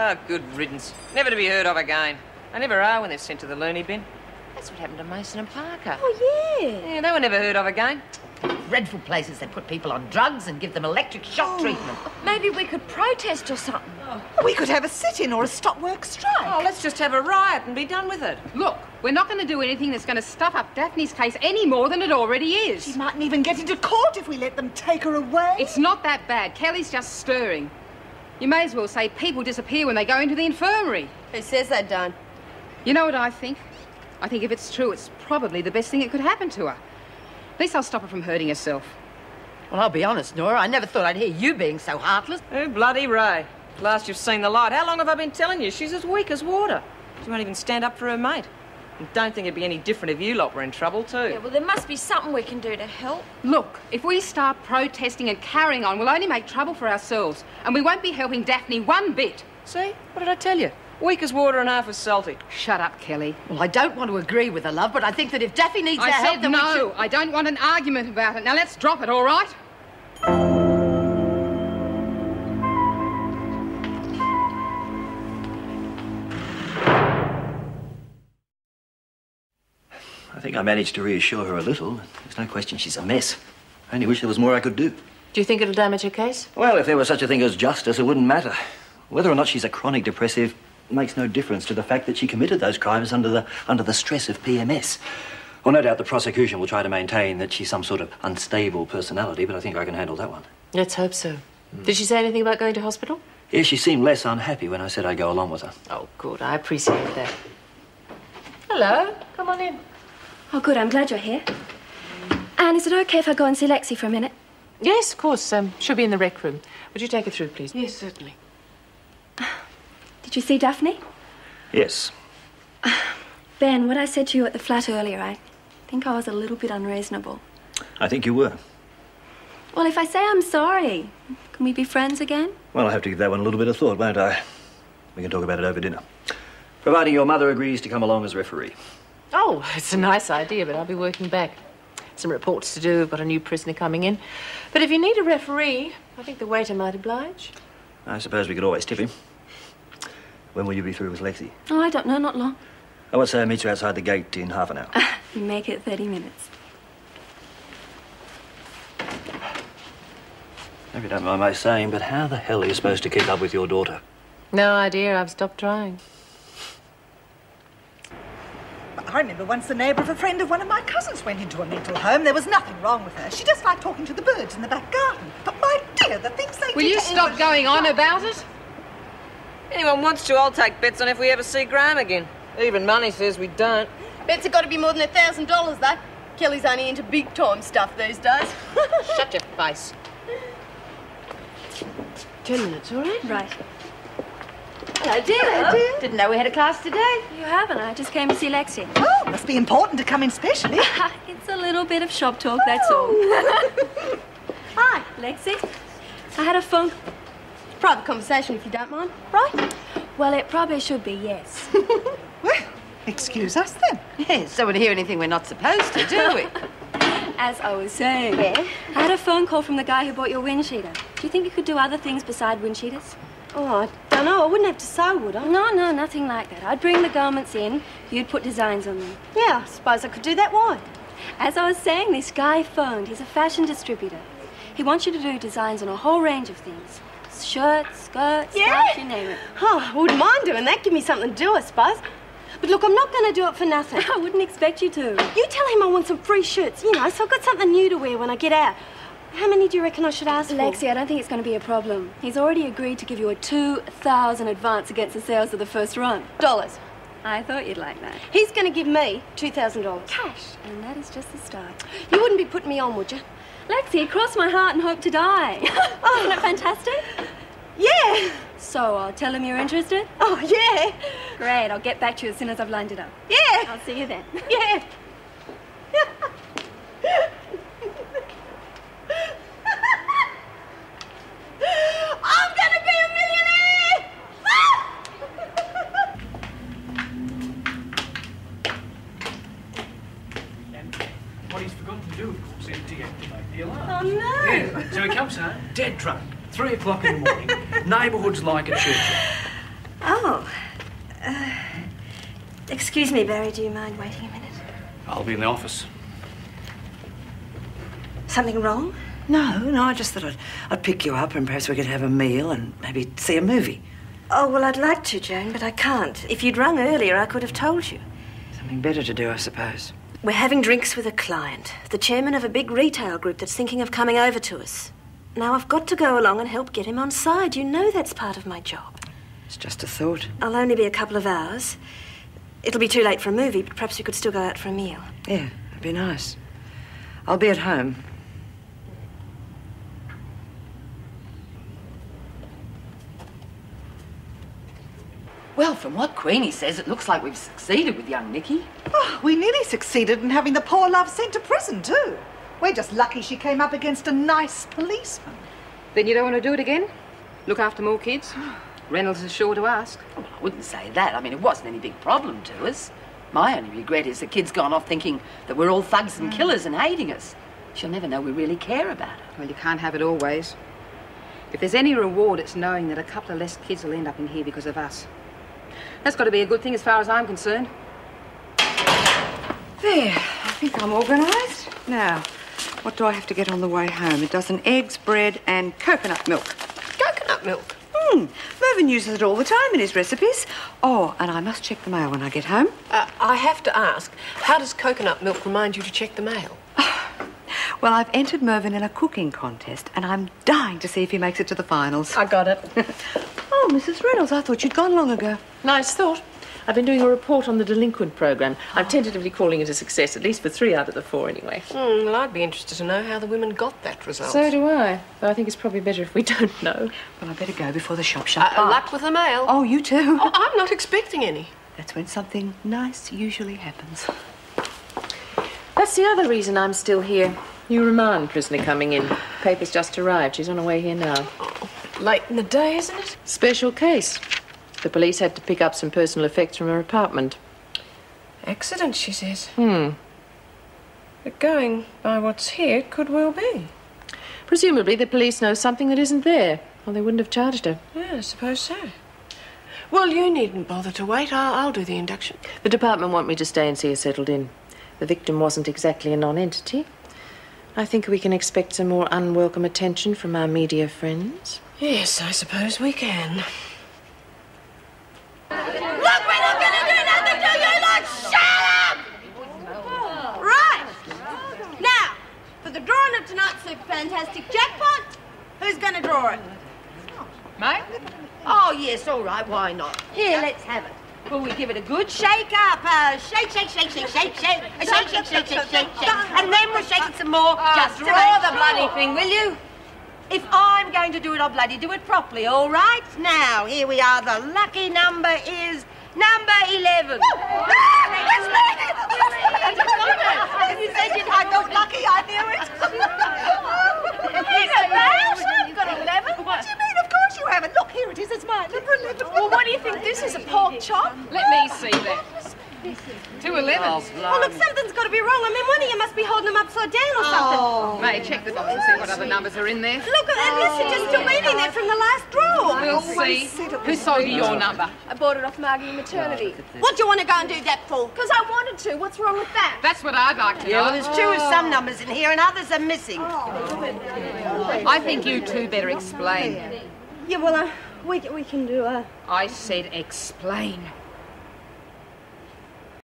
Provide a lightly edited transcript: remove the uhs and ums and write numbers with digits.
Oh, good riddance. Never to be heard of again. They never are when they're sent to the loony bin. That's what happened to Mason and Parker. Oh, yeah. Yeah, they were never heard of again. Dreadful places. They put people on drugs and give them electric shock treatment. Maybe we could protest or something. We could have a sit-in or a stop-work strike. Oh, let's just have a riot and be done with it. Look, we're not going to do anything that's going to stuff up Daphne's case any more than it already is. She mightn't even get into court if we let them take her away. It's not that bad. Kelly's just stirring. You may as well say people disappear when they go into the infirmary. Who says that, Don? You know what I think? I think if it's true, it's probably the best thing that could happen to her. At least I'll stop her from hurting herself. Well, I'll be honest, Nora, I never thought I'd hear you being so heartless. Oh, bloody Ray. Last you've seen the light. How long have I been telling you? She's as weak as water. She won't even stand up for her mate. And don't think it'd be any different if you lot were in trouble, too. Yeah, well, there must be something we can do to help. Look, if we start protesting and carrying on, we'll only make trouble for ourselves. And we won't be helping Daphne one bit. See? What did I tell you? Weak as water and half as salty. Shut up, Kelly. Well, I don't want to agree with her, love, but I think that if Daphne needs our I help, said then no. we should... I don't want an argument about it. Now, let's drop it, all right? I think I managed to reassure her a little. There's no question she's a mess. I only wish there was more I could do. Do you think it'll damage her case? Well, if there was such a thing as justice, it wouldn't matter. Whether or not she's a chronic depressive makes no difference to the fact that she committed those crimes under the stress of PMS. Well, no doubt the prosecution will try to maintain that she's some sort of unstable personality, but I think I can handle that one. Let's hope so. Did she say anything about going to hospital? Yeah, she seemed less unhappy when I said I'd go along with her. Oh, good. I appreciate that. Hello. Come on in. Oh, good. I'm glad you're here. Anne, is it okay if I go and see Lexi for a minute? Yes, of course. She'll be in the rec room. Would you take her through, please? Yes, certainly. Did you see Daphne? Yes. Ben, what I said to you at the flat earlier, I think I was a little bit unreasonable. I think you were. Well, if I say I'm sorry, can we be friends again? Well, I'll have to give that one a little bit of thought, won't I? We can talk about it over dinner. Providing your mother agrees to come along as referee. Oh, it's a nice idea, but I'll be working back. Some reports to do. I've got a new prisoner coming in. But if you need a referee, I think the waiter might oblige. I suppose we could always tip him. When will you be through with Lexi? Oh, I don't know, not long. I would say I meet you outside the gate in half an hour. You make it 30 minutes. If you don't mind my saying, but how the hell are you supposed to keep up with your daughter? No idea. I've stopped trying. I remember once the neighbour of a friend of one of my cousins went into a mental home. There was nothing wrong with her. She just liked talking to the birds in the back garden. But my dear, the things they Will did you to stop English going on dogs. about it? Anyone wants to, I'll take bets on if we ever see Graham again. Even money says we don't. Bets have got to be more than $1,000, though. Kelly's only into big-time stuff these days. Shut your face. 10 minutes, all right? Right. Hello, dear. Hello, dear. Didn't know we had a class today. You haven't. I just came to see Lexi. Oh, must be important to come in specially. It's a little bit of shop talk, that's all. Hi, Lexi. I had a phone... Private conversation, if you don't mind. Right? Well, it probably should be, yes. Well, excuse us then. Yes, don't want to hear anything we're not supposed to, do we? As I was saying, Yeah? I had a phone call from the guy who bought your wind cheater. Do you think you could do other things beside wind cheaters? Oh, I don't know. I wouldn't have to sew, would I? No, nothing like that. I'd bring the garments in, you'd put designs on them. Yeah, I suppose I could do that. Why? As I was saying, this guy phoned. He's a fashion distributor. He wants you to do designs on a whole range of things. Shirts, skirts, scarves, you name it. Oh, I wouldn't mind doing that. Give me something to do, I suppose. But look, I'm not going to do it for nothing. I wouldn't expect you to. You tell him I want some free shirts, you know, so I've got something new to wear when I get out. How many do you reckon I should ask for? Lexi, I don't think it's going to be a problem. He's already agreed to give you a $2,000 advance against the sales of the first run. Dollars. I thought you'd like that. He's going to give me $2,000. Cash. And that is just the start. You wouldn't be putting me on, would you? Lexi, cross my heart and hope to die. Oh, isn't it fantastic? Yeah. So I'll tell him you're interested? Oh, yeah. Great, I'll get back to you as soon as I've lined it up. Yeah. I'll see you then. Yeah. I'm gonna be a millionaire! What he's forgotten to do, of course, is deactivate the alarm. Oh, no. Yeah, so he comes home, dead drunk, 3 o'clock in the morning, neighbourhood's like a church. Excuse me, Barry, do you mind waiting a minute? I'll be in the office. Something wrong? No, I just thought I'd pick you up and perhaps we could have a meal and maybe see a movie. Oh, well, I'd like to, Joan, but I can't. If you'd rung earlier, I could have told you. Something better to do, I suppose. We're having drinks with a client, the chairman of a big retail group that's thinking of coming over to us. Now, I've got to go along and help get him on side. You know that's part of my job. It's just a thought. I'll only be a couple of hours. It'll be too late for a movie, but perhaps we could still go out for a meal. Yeah, it'd be nice. I'll be at home. Well, from what Queenie says, it looks like we've succeeded with young Nicky. Oh, we nearly succeeded in having the poor love sent to prison, too. We're just lucky she came up against a nice policeman. Then you don't want to do it again? Look after more kids? Reynolds is sure to ask. Well, I wouldn't say that. I mean, it wasn't any big problem to us. My only regret is the kid's gone off thinking that we're all thugs and killers and hating us. She'll never know we really care about her. Well, you can't have it always. If there's any reward, it's knowing that a couple of less kids will end up in here because of us. That's got to be a good thing as far as I'm concerned. There, I think I'm organised. Now, what do I have to get on the way home? A dozen eggs, bread and coconut milk. Coconut milk? Mervyn uses it all the time in his recipes. Oh, and I must check the mail when I get home. I have to ask, how does coconut milk remind you to check the mail? Well, I've entered Mervyn in a cooking contest and I'm dying to see if he makes it to the finals. I got it. Oh, Mrs. Reynolds, I thought you'd gone long ago. Nice thought. I've been doing a report on the delinquent program. I'm tentatively calling it a success, at least for 3 out of the 4 anyway. Well, I'd be interested to know how the women got that result. So do I. But I think it's probably better if we don't know. Well, I better go before the shop shuts. Luck with the mail. Oh, you too. Oh, I'm not expecting any. That's when something nice usually happens. That's the other reason I'm still here. New remand prisoner coming in. Paper's just arrived. She's on her way here now. Oh, late in the day, isn't it? Special case. The police had to pick up some personal effects from her apartment. Accident, she says. But going by what's here, it could well be. Presumably the police know something that isn't there, or they wouldn't have charged her. Yeah, I suppose so. Well, you needn't bother to wait. I'll do the induction. The department want me to stay and see her settled in. The victim wasn't exactly a non-entity. I think we can expect some more unwelcome attention from our media friends. Yes, I suppose we can. Look, we're not going to do nothing to you lot! Shut up! Right. Now, for the drawing of tonight's Super Fantastic Jackpot, who's going to draw it? Mate? Oh, yes, all right, why not? Here, let's have it. Will we give it a good shake up? Shake, shake, shake, shake, shake, shake. Shake, shake, shake, shake, shake, shake. And then we'll shake it some more. Just draw the bloody thing, will you? If I'm going to do it, I'll bloody do it properly, all right? Now, here we are. The lucky number is number 11. It's me! You said I got lucky, I knew it. Is it that? I've got 11. What do you mean? Of course you haven't. Look, here it is. It's mine. Number 11. Well, what do you think this is, a pork chop? Let me see that. 2 11s. Oh, look, something's got to be wrong. I mean, one of you must be holding them upside down or something. May, check the box and see what other numbers are in there. Look, at this is just still waiting there from the last draw. We'll see. Who sold you your number? I bought it off Margie in maternity. What do you want to go and do that for? Because I wanted to. What's wrong with that? That's what I'd like to know. Yeah, well, there's 2 of some numbers in here and others are missing. I think you two better explain. Yeah, well, we can do I said explain.